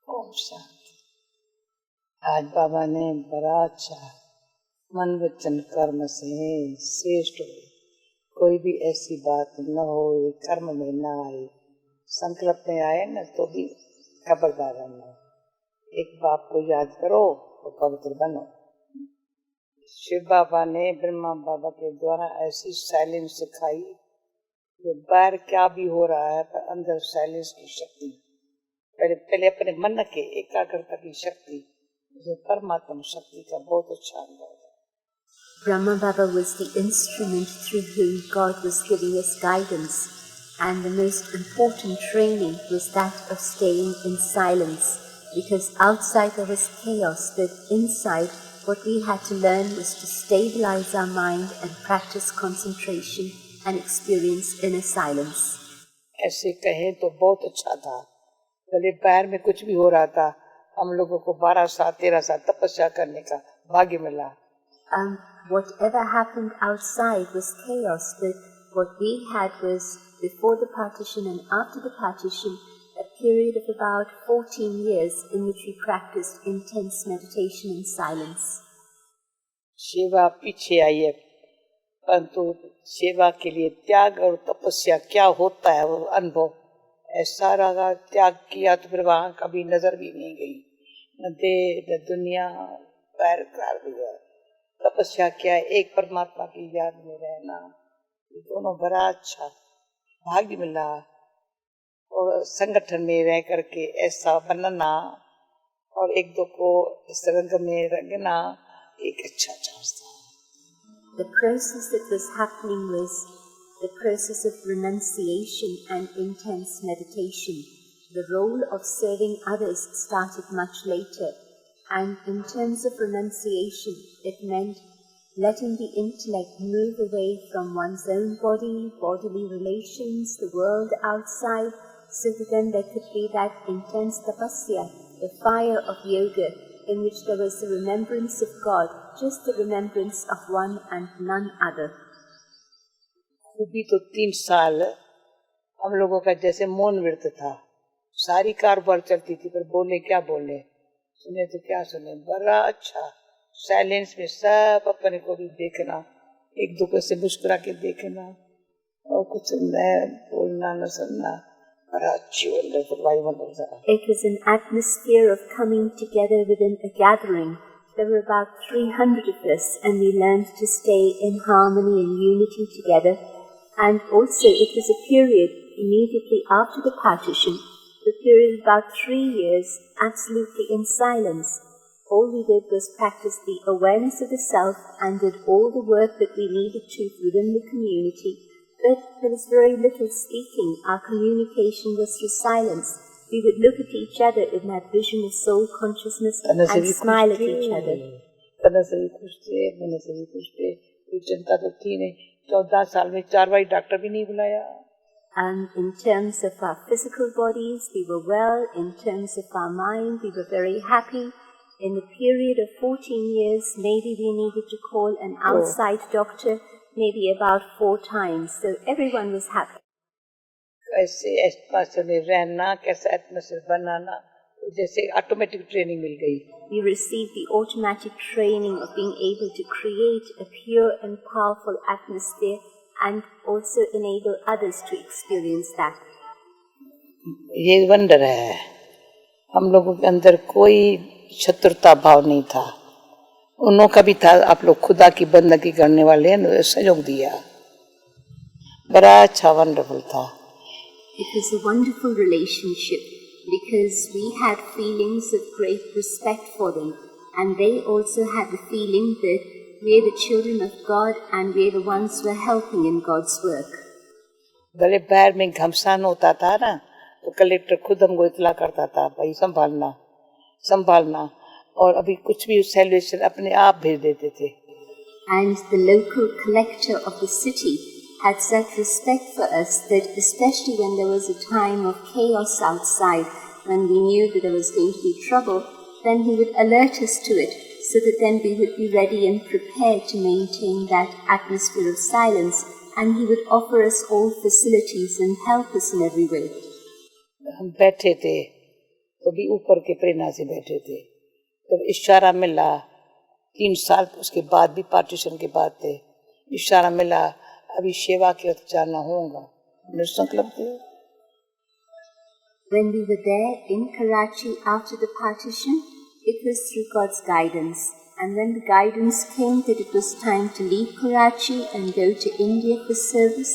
ओम शांति। आज बाबा ने बड़ा अच्छा मन वचन कर्म से श्रेष्ठ हो, कोई भी ऐसी बात न हो, कर्म में न आए, संकल्प में आए न तो भी खबरदार रहना। एक बाप को याद करो तो पवित्र बनो। शिव बाबा ने ब्रह्मा बाबा के द्वारा ऐसी साइलेंस सिखाई जो बाहर क्या भी हो रहा है पर अंदर साइलेंस की शक्ति, पहले अपने मन के एकाग्रता की शक्ति, जो परमात्मा शक्ति का बहुत अच्छा अनुभव है। Brahma Baba was the instrument through whom God was giving us guidance, and the most important training was that of staying in silence, because outside there was chaos, but inside what we had to learn was to stabilize our mind and practice concentration and experience inner silence. ऐसे कहें तो बहुत अच्छा था। पहले बाहर में कुछ भी हो रहा था, हम लोगों को 12 साल 13 साल तपस्या करने का भाग्य मिला। Whatever happened outside was chaos, but what we had was, before the partition and after the partition, a period of about 14 years in which we practiced intense meditation and silence. सेवा पीछे आई है, परंतु सेवा के लिए त्याग और तपस्या क्या होता है वो अनुभव ऐसा रहा। त्याग किया तो फिर वहाँ कभी नजर भी नहीं गई, न देह न दुनिया, पैर कर दिया। तपस्या क्या, एक परमात्मा की याद में रहना, दोनों बड़ा अच्छा भाग्य मिला। और संगठन में रह करके ऐसा बनना और एक दो को इस रंग में रंगना एक अच्छा चांस था। The process that was happening was the process of renunciation and intense meditation. The role of serving others started much later, and in terms of renunciation, it meant letting the intellect move away from one's own body, bodily relations, the world outside, so that then there could be that intense tapasya, the fire of yoga, in which there was the remembrance of God, just the remembrance of one and none other. खूबी तो 3 साल हम लोगों का जैसे मौन व्रत था, सारी कारोबार चलती थी, पर बोले क्या बोले, सुने तो क्या सुने। बड़ा अच्छा साइलेंस में सब अपने को भी देखना, एक दूसरे से मुस्कुरा के देखना और कुछ न बोलना न सुनना। It was an atmosphere of coming together within a gathering. There were about 300 of us, and we learned to stay in harmony and unity together. And also it was a period immediately after the partition, the period of about 3 years, absolutely in silence. All we did was practice the awareness of the self and did all the work that we needed to within the community. But there was very little speaking. Our communication was through silence. We would look at each other in that vision of soul consciousness and smile at each other. 14 साल में 4 बार doctor भी नहीं बुलाया। And in terms of our physical bodies, we were well. In terms of our mind, we were very happy. In the period of 14 years, maybe we needed to call an outside doctor, maybe about 4 times. So everyone was happy. कैसे atmosphere में रहना, कैसे atmosphere बनाना, जैसे automatic training मिल गई। We received the automatic training of being able to create a pure and powerful atmosphere and also enable others to experience that. ये wonder है, हम लोगों के अंदर कोई शत्रुता भाव नहीं था, उन्हों का भी था। आप लोग खुदा की बंदगी करने वाले हैं, सहयोग दिया, बड़ा अच्छा वंडरफुल था। It was a wonderful relationship because we had feelings of great respect for them, and they also had the feeling that we're the children of God and we're the ones who are helping in God's work. भले बाहर में घमसान होता था ना, तो collector खुद हमको इतला करता था, भाई संभालना संभालना, और अभी कुछ भी सैल्यूशन अपने आप भेज देते थे। And the local collector of the city had such respect for us that especially when there was a time of chaos outside, when we knew that there was going to be trouble, then he would alert us to it, so that then we would be ready and prepared to maintain that atmosphere of silence, and he would offer us all facilities and help us in every way. हम बैठे थे तो भी ऊपर के प्रेरणा से बैठे थे। जब इशारा मिला 3 साल उसके बाद भी पार्टीशन के बाद थे, इशारा मिला अभी सेवा की ओर जाना होगा, हमने संकल्प दिया। When we were there in Karachi after the partition, it was through God's guidance. And when the guidance came that it was time to leave Karachi and go to India for service,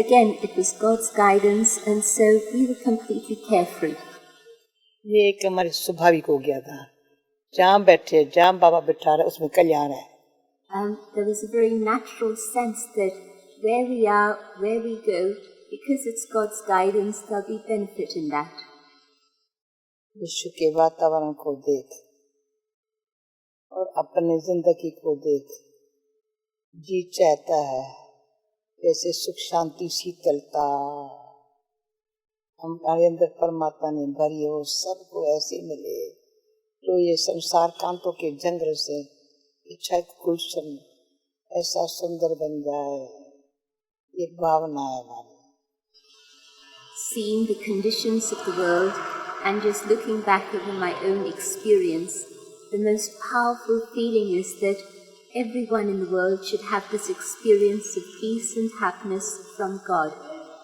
again it was God's guidance, and so we were completely carefree. ये एक हमारे स्वाभाविक हो गया था, जहाँ बैठे जहाँ बाबा बिठा रहे उसमें कल्याण है। There was a very natural sense that where we are, where we go, because it's God's guidance, there'll be benefit in that. विश्व के वातावरण को देख और अपने जिंदगी को देख, जी चाहता है जैसे सुख शांति शीतलता हमारे अंदर परमात्मा ने भरी हो, सबको ऐसे मिले तो ये संसार कांटों के जंगल से इच्छा गुलशन ऐसा सुंदर बन जाए, ये भावना है हमारी। Seeing the conditions of the world and just looking back over my own experience, the most powerful feeling is that everyone in the world should have this experience of peace and happiness from God.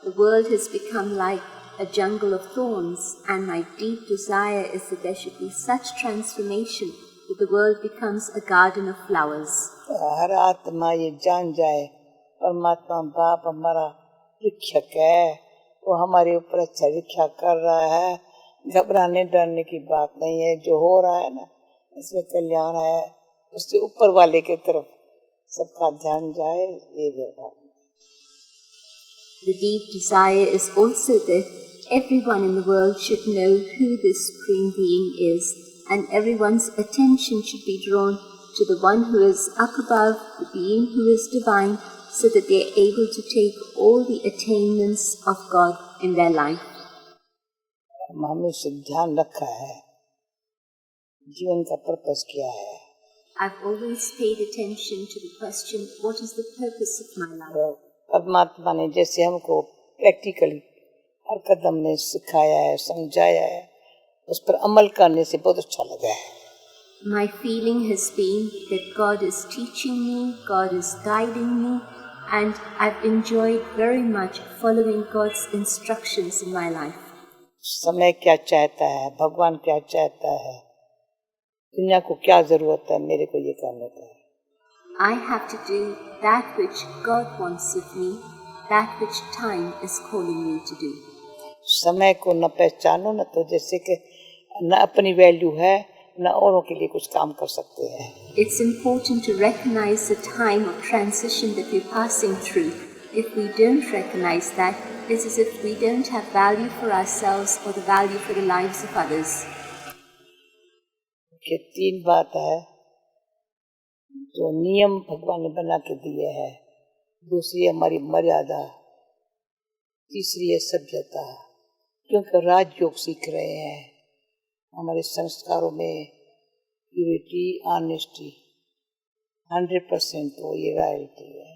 The world has become like a jungle of thorns, and my deep desire is that there should be such transformation that the world becomes a garden of flowers. हर आत्मा ये जान जाए परमात्मा बाप हमारा शिक्षक है, वो हमारे ऊपर अच्छा शिक्षा कर रहा है, घबराने डरने की बात नहीं है। जो हो रहा है ना इसमें कल्याण है, उससे ऊपर वाले की तरफ सबका ध्यान जाए, ये व्यवहार। The deep desire is also that everyone in the world should know who this Supreme Being is, and everyone's attention should be drawn to the one who is up above, the being who is divine, so that they are able to take all the attainments of God in their life. हमने से ध्यान रखा है जीवन का purpose क्या है। I've always paid attention to the question, what is the purpose of my life? परमात्मा ने जैसे हमको प्रैक्टिकली हर कदम में सिखाया है, समझाया है, उस पर अमल करने से बहुत अच्छा लगा है। My feeling has been that God is teaching me, God is guiding me, and I've enjoyed very much following God's instructions in my life. समय क्या चाहता है, भगवान क्या चाहता है, दुनिया को क्या जरूरत है, मेरे को ये करने का है। I have to do that which God wants of me, that which time is calling me to do. समय को न पहचानो न तो जैसे कि न अपनी वैल्यू है न औरों के लिए कुछ काम कर सकते हैं। It's important to recognize the time of transition that we're passing through. If we don't recognize that, it's as if we don't have value for ourselves or the value for the lives of others. ये 3 बात है जो नियम भगवान ने बना के दिए हैं। दूसरी हमारी मर्यादा, तीसरी है सभ्यता, क्योंकि राजयोग सीख रहे हैं। हमारे संस्कारों में प्यूरिटी, ऑनेस्टी 100% तो ये रॉयल्टी है।